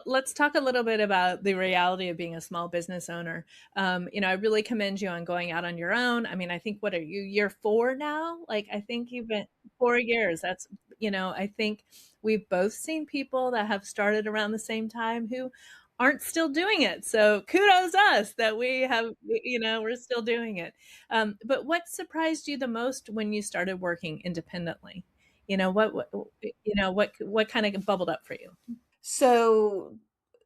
let's talk a little bit about the reality of being a small business owner. I really commend you on going out on your own. I mean, I think, what are you, year 4 now? Like, I think you've been 4 years. I think we've both seen people that have started around the same time who aren't still doing it. So kudos us that we're still doing it. But what surprised you the most when you started working independently? What kind of bubbled up for you? So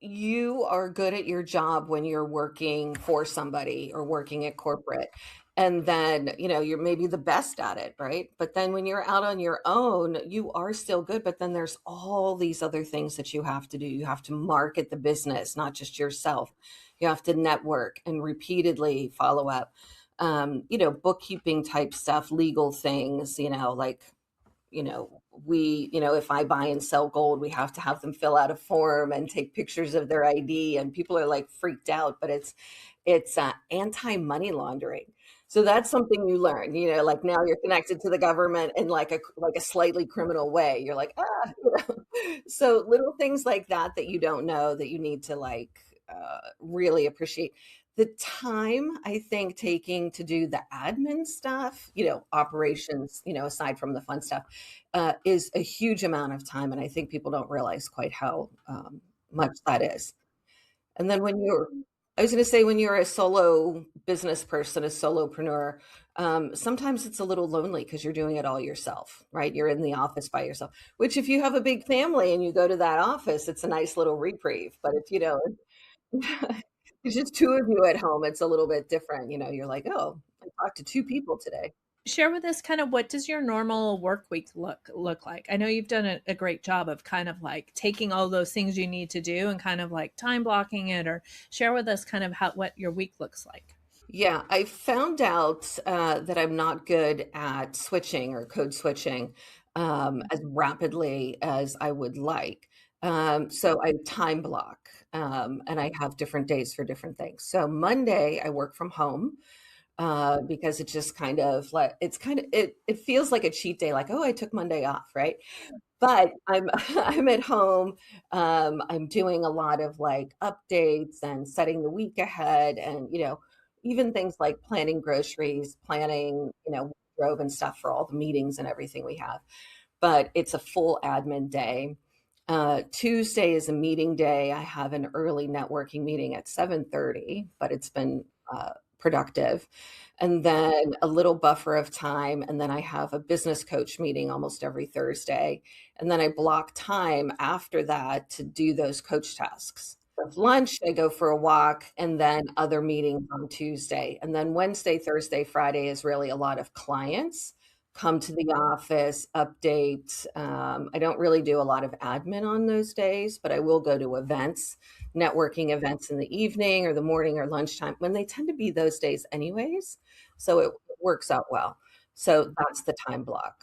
you are good at your job when you're working for somebody or working at corporate. And then, you're maybe the best at it, right? But then when you're out on your own, you are still good. But then there's all these other things that you have to do. You have to market the business, not just yourself. You have to network and repeatedly follow up. Bookkeeping type stuff, legal things, like if I buy and sell gold, we have to have them fill out a form and take pictures of their ID, and people are like freaked out, but it's anti-money laundering. So that's something you learn, like now you're connected to the government in like a slightly criminal way. You're like, so little things like that you don't know that you need to really appreciate. The time I think taking to do the admin stuff, operations, aside from the fun stuff, is a huge amount of time, and I think people don't realize quite how much that is. And then I was going to say, when you're a solo business person, a solopreneur, sometimes it's a little lonely because you're doing it all yourself, right? You're in the office by yourself. Which, if you have a big family and you go to that office, it's a nice little reprieve. But if it's just two of you at home, it's a little bit different. You're like, oh, I talked to two people today. Share with us kind of, what does your normal work week look like? I know you've done a great job of kind of like taking all those things you need to do and kind of like time blocking it, or share with us kind of what your week looks like. Yeah, I found out that I'm not good at switching or code switching as rapidly as I would like. So I time block, and I have different days for different things. So Monday, I work from home because it just kind of like it feels like a cheat day, like, oh, I took Monday off, right? But I'm I'm at home. I'm doing a lot of like updates and setting the week ahead, and even things like planning groceries, planning wardrobe and stuff for all the meetings and everything we have. But it's a full admin day. Tuesday is a meeting day. I have an early networking meeting at 7:30, but it's been productive. And then a little buffer of time, and then I have a business coach meeting almost every Thursday. And then I block time after that to do those coach tasks. With lunch, I go for a walk, and then other meetings on Tuesday. And then Wednesday, Thursday, Friday is really a lot of clients come to the office, update. I don't really do a lot of admin on those days, but I will go to events, networking events in the evening or the morning or lunchtime, when they tend to be those days anyways. So it works out well. So that's the time block.